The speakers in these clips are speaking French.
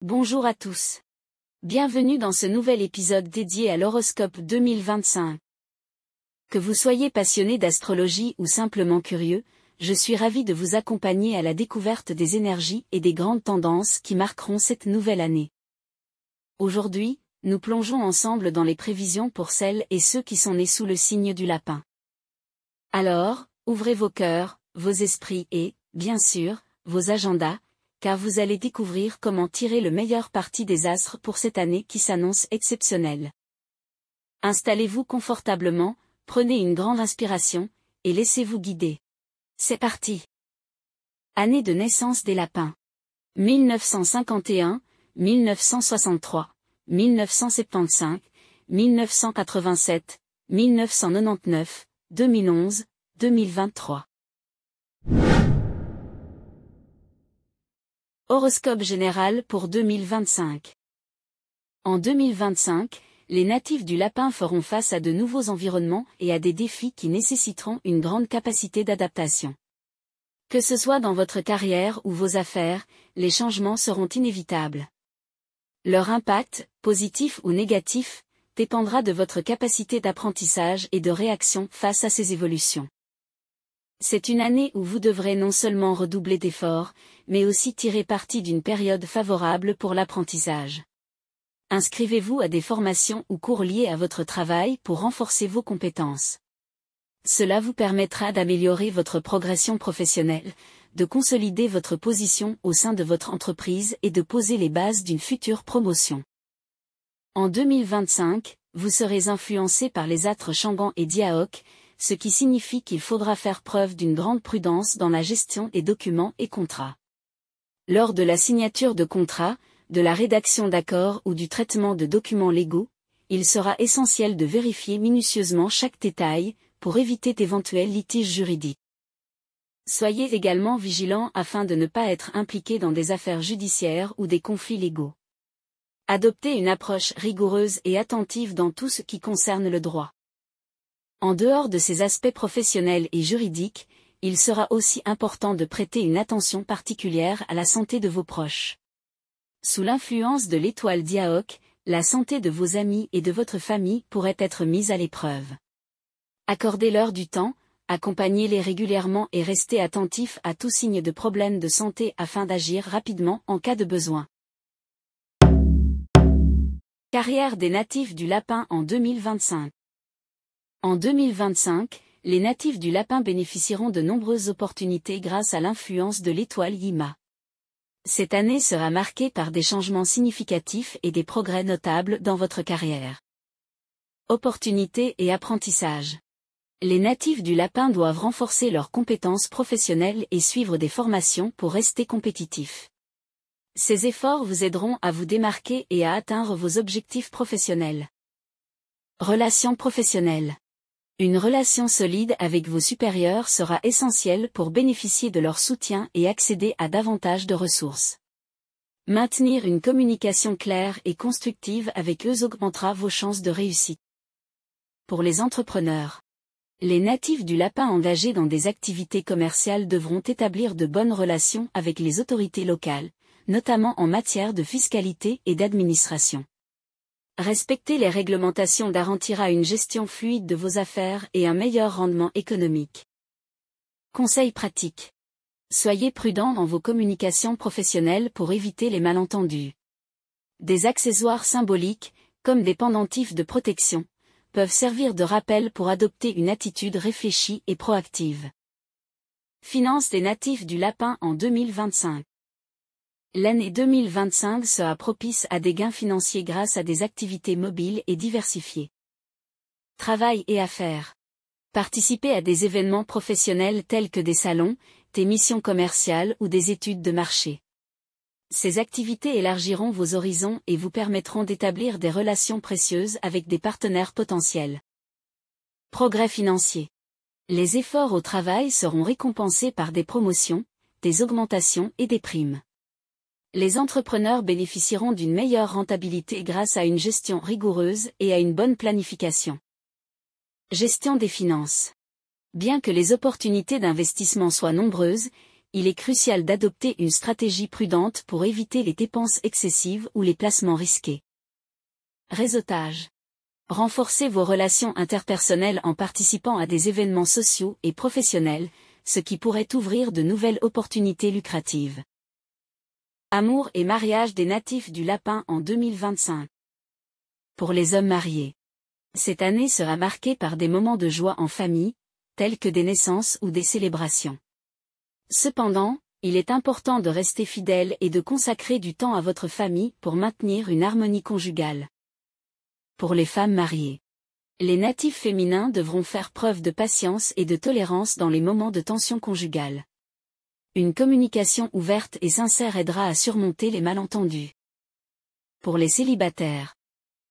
Bonjour à tous. Bienvenue dans ce nouvel épisode dédié à l'horoscope 2025. Que vous soyez passionné d'astrologie ou simplement curieux, je suis ravi de vous accompagner à la découverte des énergies et des grandes tendances qui marqueront cette nouvelle année. Aujourd'hui, nous plongeons ensemble dans les prévisions pour celles et ceux qui sont nés sous le signe du lapin. Alors, ouvrez vos cœurs, vos esprits et, bien sûr, vos agendas, car vous allez découvrir comment tirer le meilleur parti des astres pour cette année qui s'annonce exceptionnelle. Installez-vous confortablement, prenez une grande inspiration, et laissez-vous guider. C'est parti. Année de naissance des lapins. 1951, 1963, 1975, 1987, 1999, 2011, 2023. Horoscope général pour 2025. En 2025, les natifs du lapin feront face à de nouveaux environnements et à des défis qui nécessiteront une grande capacité d'adaptation. Que ce soit dans votre carrière ou vos affaires, les changements seront inévitables. Leur impact, positif ou négatif, dépendra de votre capacité d'apprentissage et de réaction face à ces évolutions. C'est une année où vous devrez non seulement redoubler d'efforts, mais aussi tirer parti d'une période favorable pour l'apprentissage. Inscrivez-vous à des formations ou cours liés à votre travail pour renforcer vos compétences. Cela vous permettra d'améliorer votre progression professionnelle, de consolider votre position au sein de votre entreprise et de poser les bases d'une future promotion. En 2025, vous serez influencé par les astres Chang'an et Diaoque, ce qui signifie qu'il faudra faire preuve d'une grande prudence dans la gestion des documents et contrats. Lors de la signature de contrats, de la rédaction d'accords ou du traitement de documents légaux, il sera essentiel de vérifier minutieusement chaque détail, pour éviter d'éventuels litiges juridiques. Soyez également vigilant afin de ne pas être impliqué dans des affaires judiciaires ou des conflits légaux. Adoptez une approche rigoureuse et attentive dans tout ce qui concerne le droit. En dehors de ces aspects professionnels et juridiques, il sera aussi important de prêter une attention particulière à la santé de vos proches. Sous l'influence de l'étoile Diaoque, la santé de vos amis et de votre famille pourrait être mise à l'épreuve. Accordez-leur du temps, accompagnez-les régulièrement et restez attentifs à tout signe de problème de santé afin d'agir rapidement en cas de besoin. Carrière des natifs du lapin en 2025. En 2025, les natifs du lapin bénéficieront de nombreuses opportunités grâce à l'influence de l'étoile Yima. Cette année sera marquée par des changements significatifs et des progrès notables dans votre carrière. Opportunités et apprentissage. Les natifs du lapin doivent renforcer leurs compétences professionnelles et suivre des formations pour rester compétitifs. Ces efforts vous aideront à vous démarquer et à atteindre vos objectifs professionnels. Relations professionnelles. Une relation solide avec vos supérieurs sera essentielle pour bénéficier de leur soutien et accéder à davantage de ressources. Maintenir une communication claire et constructive avec eux augmentera vos chances de réussite. Pour les entrepreneurs. Les natifs du lapin engagés dans des activités commerciales devront établir de bonnes relations avec les autorités locales, notamment en matière de fiscalité et d'administration. Respecter les réglementations garantira une gestion fluide de vos affaires et un meilleur rendement économique. Conseils pratiques. Soyez prudent dans vos communications professionnelles pour éviter les malentendus. Des accessoires symboliques, comme des pendentifs de protection, peuvent servir de rappel pour adopter une attitude réfléchie et proactive. Finances des natifs du lapin en 2025. L'année 2025 sera propice à des gains financiers grâce à des activités mobiles et diversifiées. Travail et affaires. Participez à des événements professionnels tels que des salons, des missions commerciales ou des études de marché. Ces activités élargiront vos horizons et vous permettront d'établir des relations précieuses avec des partenaires potentiels. Progrès financier. Les efforts au travail seront récompensés par des promotions, des augmentations et des primes. Les entrepreneurs bénéficieront d'une meilleure rentabilité grâce à une gestion rigoureuse et à une bonne planification. Gestion des finances. Bien que les opportunités d'investissement soient nombreuses, il est crucial d'adopter une stratégie prudente pour éviter les dépenses excessives ou les placements risqués. Réseautage. Renforcez vos relations interpersonnelles en participant à des événements sociaux et professionnels, ce qui pourrait ouvrir de nouvelles opportunités lucratives. Amour et mariage des natifs du Lapin en 2025. Pour les hommes mariés. Cette année sera marquée par des moments de joie en famille, tels que des naissances ou des célébrations. Cependant, il est important de rester fidèle et de consacrer du temps à votre famille pour maintenir une harmonie conjugale. Pour les femmes mariées. Les natifs féminins devront faire preuve de patience et de tolérance dans les moments de tension conjugale. Une communication ouverte et sincère aidera à surmonter les malentendus. Pour les célibataires.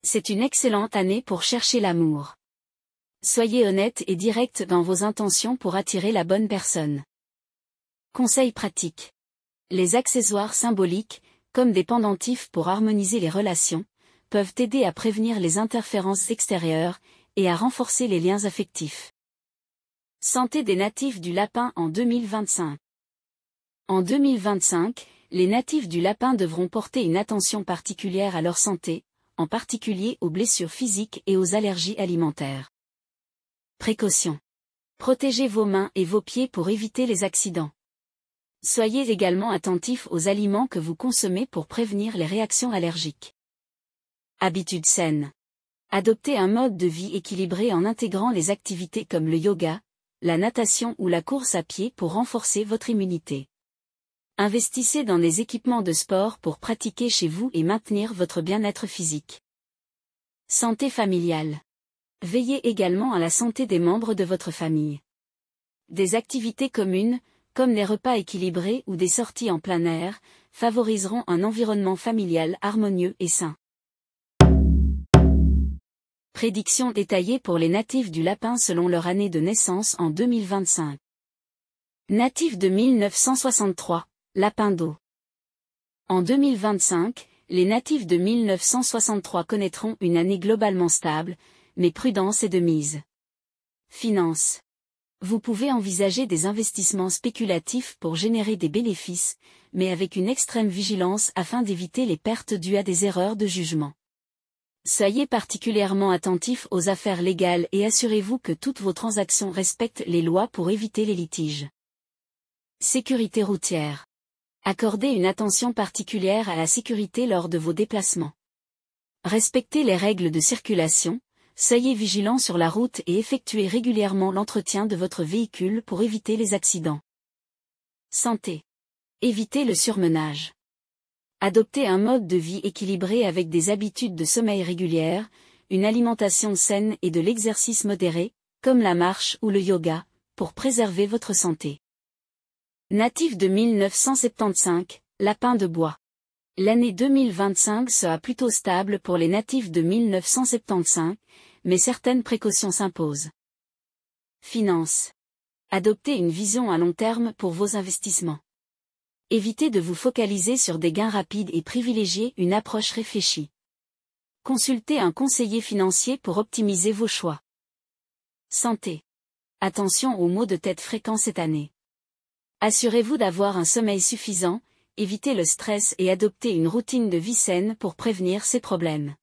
C'est une excellente année pour chercher l'amour. Soyez honnête et direct dans vos intentions pour attirer la bonne personne. Conseils pratiques. Les accessoires symboliques, comme des pendentifs pour harmoniser les relations, peuvent aider à prévenir les interférences extérieures et à renforcer les liens affectifs. Santé des natifs du Lapin en 2025. En 2025, les natifs du Lapin devront porter une attention particulière à leur santé, en particulier aux blessures physiques et aux allergies alimentaires. Précautions. Protégez vos mains et vos pieds pour éviter les accidents. Soyez également attentifs aux aliments que vous consommez pour prévenir les réactions allergiques. Habitudes saines. Adoptez un mode de vie équilibré en intégrant les activités comme le yoga, la natation ou la course à pied pour renforcer votre immunité. Investissez dans des équipements de sport pour pratiquer chez vous et maintenir votre bien-être physique. Santé familiale. Veillez également à la santé des membres de votre famille. Des activités communes, comme les repas équilibrés ou des sorties en plein air, favoriseront un environnement familial harmonieux et sain. Prédictions détaillées pour les natifs du Lapin selon leur année de naissance en 2025. Natifs de 1963, Lapin d'eau. En 2025, les natifs de 1963 connaîtront une année globalement stable, mais prudence est de mise. Finances. Vous pouvez envisager des investissements spéculatifs pour générer des bénéfices, mais avec une extrême vigilance afin d'éviter les pertes dues à des erreurs de jugement. Soyez particulièrement attentifs aux affaires légales et assurez-vous que toutes vos transactions respectent les lois pour éviter les litiges. Sécurité routière. Accordez une attention particulière à la sécurité lors de vos déplacements. Respectez les règles de circulation, soyez vigilants sur la route et effectuez régulièrement l'entretien de votre véhicule pour éviter les accidents. Santé. Évitez le surmenage. Adoptez un mode de vie équilibré avec des habitudes de sommeil régulières, une alimentation saine et de l'exercice modéré, comme la marche ou le yoga, pour préserver votre santé. Natif de 1975, Lapin de bois. L'année 2025 sera plutôt stable pour les natifs de 1975, mais certaines précautions s'imposent. Finances. Adoptez une vision à long terme pour vos investissements. Évitez de vous focaliser sur des gains rapides et privilégiez une approche réfléchie. Consultez un conseiller financier pour optimiser vos choix. Santé. Attention aux maux de tête fréquents cette année. Assurez-vous d'avoir un sommeil suffisant, évitez le stress et adoptez une routine de vie saine pour prévenir ces problèmes.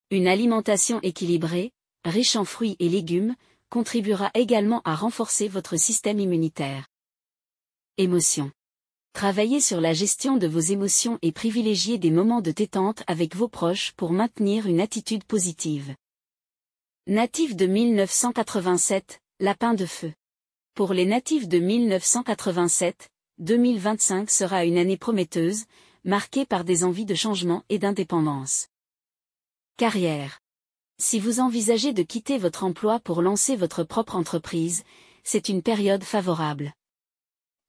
Une alimentation équilibrée, riche en fruits et légumes, contribuera également à renforcer votre système immunitaire. Émotions. Travaillez sur la gestion de vos émotions et privilégiez des moments de détente avec vos proches pour maintenir une attitude positive. Natif de 1987, Lapin de feu. Pour les natifs de 1987, 2025 sera une année prometteuse, marquée par des envies de changement et d'indépendance. Carrière. Si vous envisagez de quitter votre emploi pour lancer votre propre entreprise, c'est une période favorable.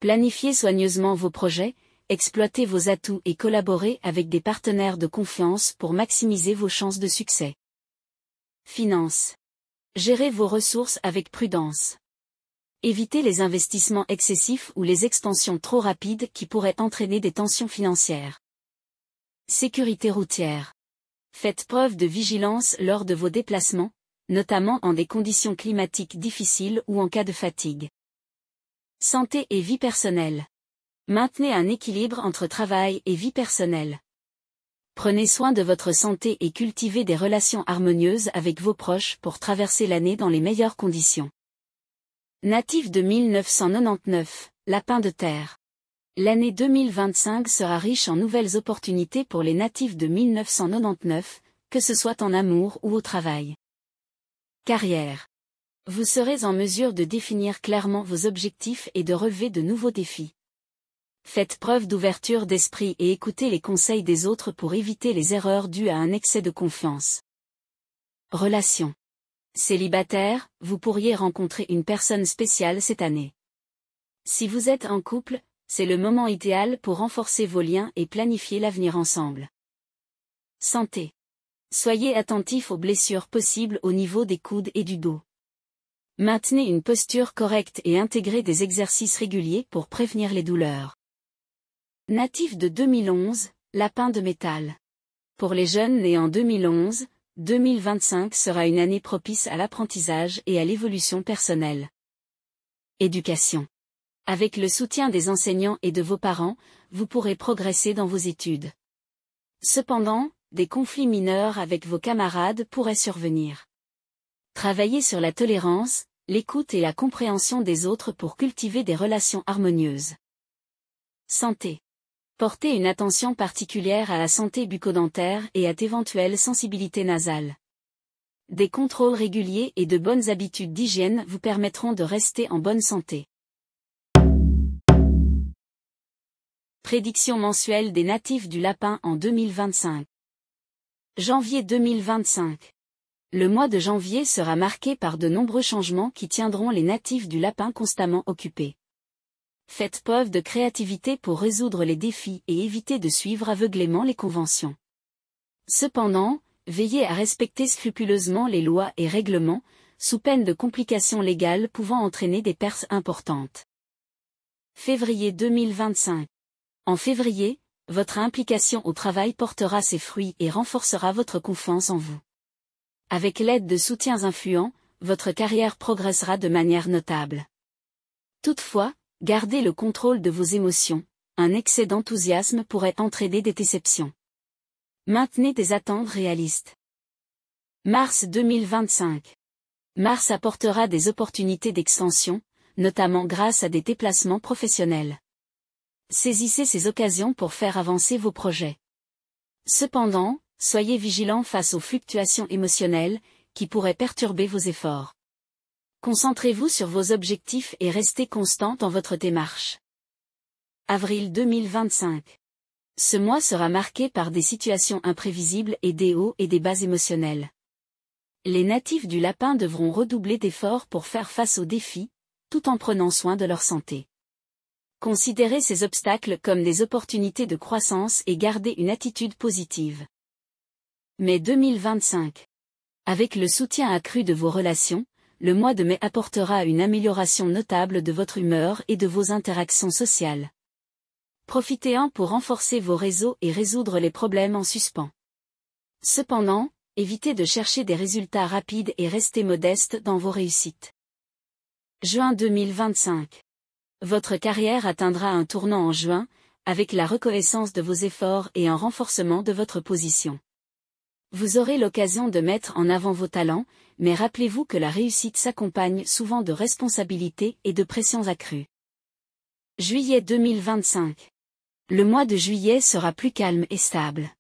Planifiez soigneusement vos projets, exploitez vos atouts et collaborez avec des partenaires de confiance pour maximiser vos chances de succès. Finances. Gérez vos ressources avec prudence. Évitez les investissements excessifs ou les expansions trop rapides qui pourraient entraîner des tensions financières. Sécurité routière. Faites preuve de vigilance lors de vos déplacements, notamment en des conditions climatiques difficiles ou en cas de fatigue. Santé et vie personnelle. Maintenez un équilibre entre travail et vie personnelle. Prenez soin de votre santé et cultivez des relations harmonieuses avec vos proches pour traverser l'année dans les meilleures conditions. Natif de 1999, lapin de terre. L'année 2025 sera riche en nouvelles opportunités pour les natifs de 1999, que ce soit en amour ou au travail. Carrière. Vous serez en mesure de définir clairement vos objectifs et de relever de nouveaux défis. Faites preuve d'ouverture d'esprit et écoutez les conseils des autres pour éviter les erreurs dues à un excès de confiance. Relations. Célibataire, vous pourriez rencontrer une personne spéciale cette année. Si vous êtes en couple, c'est le moment idéal pour renforcer vos liens et planifier l'avenir ensemble. Santé. Soyez attentif aux blessures possibles au niveau des coudes et du dos. Maintenez une posture correcte et intégrez des exercices réguliers pour prévenir les douleurs. Natif de 2011, lapin de métal. Pour les jeunes nés en 2011, 2025 sera une année propice à l'apprentissage et à l'évolution personnelle. Éducation. Avec le soutien des enseignants et de vos parents, vous pourrez progresser dans vos études. Cependant, des conflits mineurs avec vos camarades pourraient survenir. Travaillez sur la tolérance, l'écoute et la compréhension des autres pour cultiver des relations harmonieuses. Santé. Portez une attention particulière à la santé bucco-dentaire et à d'éventuelles sensibilités nasales. Des contrôles réguliers et de bonnes habitudes d'hygiène vous permettront de rester en bonne santé. Prédiction mensuelle des natifs du lapin en 2025. Janvier 2025. Le mois de janvier sera marqué par de nombreux changements qui tiendront les natifs du lapin constamment occupés. Faites preuve de créativité pour résoudre les défis et éviter de suivre aveuglément les conventions. Cependant, veillez à respecter scrupuleusement les lois et règlements, sous peine de complications légales pouvant entraîner des pertes importantes. Février 2025. En février, votre implication au travail portera ses fruits et renforcera votre confiance en vous. Avec l'aide de soutiens influents, votre carrière progressera de manière notable. Toutefois, gardez le contrôle de vos émotions, un excès d'enthousiasme pourrait entraîner des déceptions. Maintenez des attentes réalistes. Mars 2025. Mars apportera des opportunités d'extension, notamment grâce à des déplacements professionnels. Saisissez ces occasions pour faire avancer vos projets. Cependant, soyez vigilants face aux fluctuations émotionnelles, qui pourraient perturber vos efforts. Concentrez-vous sur vos objectifs et restez constant dans votre démarche. Avril 2025. Ce mois sera marqué par des situations imprévisibles et des hauts et des bas émotionnels. Les natifs du lapin devront redoubler d'efforts pour faire face aux défis, tout en prenant soin de leur santé. Considérez ces obstacles comme des opportunités de croissance et gardez une attitude positive. Mai 2025. Avec le soutien accru de vos relations, le mois de mai apportera une amélioration notable de votre humeur et de vos interactions sociales. Profitez-en pour renforcer vos réseaux et résoudre les problèmes en suspens. Cependant, évitez de chercher des résultats rapides et restez modeste dans vos réussites. Juin 2025. Votre carrière atteindra un tournant en juin, avec la reconnaissance de vos efforts et un renforcement de votre position. Vous aurez l'occasion de mettre en avant vos talents, mais rappelez-vous que la réussite s'accompagne souvent de responsabilités et de pressions accrues. Juillet 2025. Le mois de juillet sera plus calme et stable.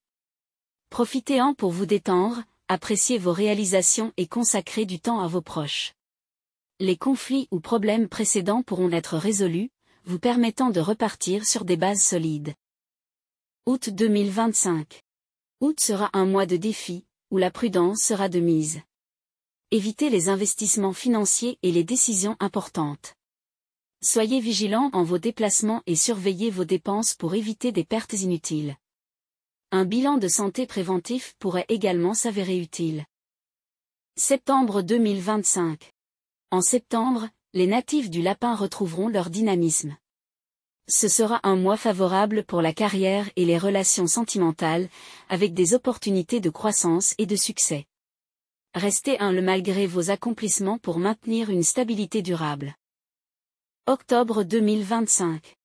Profitez-en pour vous détendre, apprécier vos réalisations et consacrer du temps à vos proches. Les conflits ou problèmes précédents pourront être résolus, vous permettant de repartir sur des bases solides. Août 2025. Août sera un mois de défis, où la prudence sera de mise. Évitez les investissements financiers et les décisions importantes. Soyez vigilants en vos déplacements et surveillez vos dépenses pour éviter des pertes inutiles. Un bilan de santé préventif pourrait également s'avérer utile. Septembre 2025. En septembre, les natifs du lapin retrouveront leur dynamisme. Ce sera un mois favorable pour la carrière et les relations sentimentales, avec des opportunités de croissance et de succès. Restez humble malgré vos accomplissements pour maintenir une stabilité durable. Octobre 2025.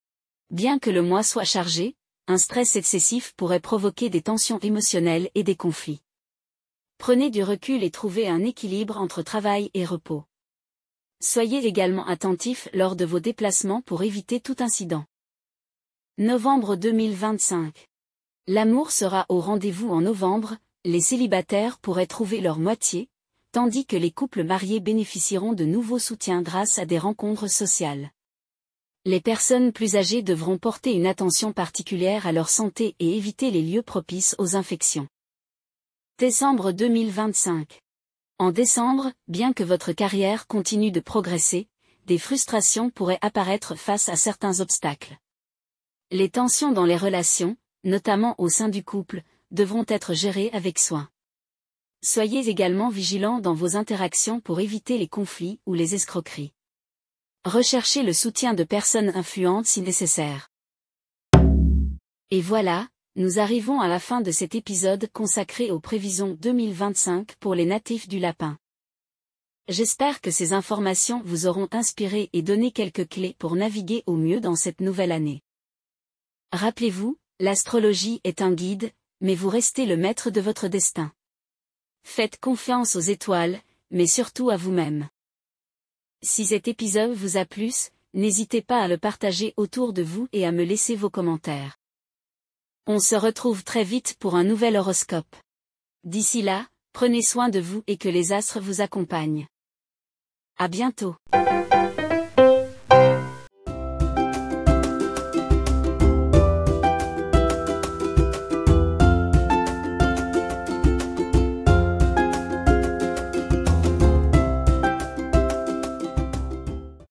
Bien que le mois soit chargé, un stress excessif pourrait provoquer des tensions émotionnelles et des conflits. Prenez du recul et trouvez un équilibre entre travail et repos. Soyez également attentif lors de vos déplacements pour éviter tout incident. Novembre 2025. L'amour sera au rendez-vous en novembre, les célibataires pourraient trouver leur moitié, tandis que les couples mariés bénéficieront de nouveaux soutiens grâce à des rencontres sociales. Les personnes plus âgées devront porter une attention particulière à leur santé et éviter les lieux propices aux infections. Décembre 2025. En décembre, bien que votre carrière continue de progresser, des frustrations pourraient apparaître face à certains obstacles. Les tensions dans les relations, notamment au sein du couple, devront être gérées avec soin. Soyez également vigilants dans vos interactions pour éviter les conflits ou les escroqueries. Recherchez le soutien de personnes influentes si nécessaire. Et voilà, nous arrivons à la fin de cet épisode consacré aux prévisions 2025 pour les natifs du lapin. J'espère que ces informations vous auront inspiré et donné quelques clés pour naviguer au mieux dans cette nouvelle année. Rappelez-vous, l'astrologie est un guide, mais vous restez le maître de votre destin. Faites confiance aux étoiles, mais surtout à vous-même. Si cet épisode vous a plu, n'hésitez pas à le partager autour de vous et à me laisser vos commentaires. On se retrouve très vite pour un nouvel horoscope. D'ici là, prenez soin de vous et que les astres vous accompagnent. À bientôt.